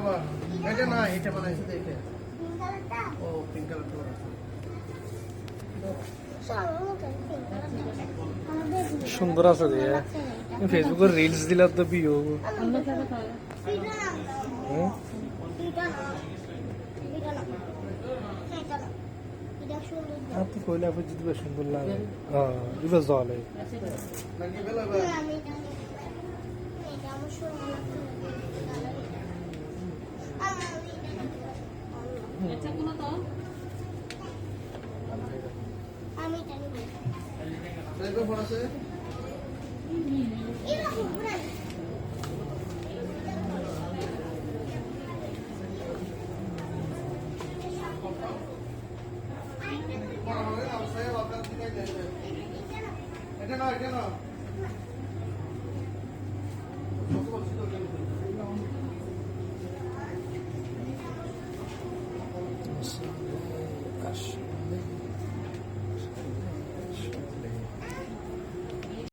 বাবা এটা না এটা বানাইছে তো এটা ও পিঙ্ক কালার সুন্দর আছে রে ফেসবুকে রিলস দিলা তো বিও আর তো কইলা বুঝি দিবে সুন্দর লাগে হ্যাঁ দিবে জলে এটা না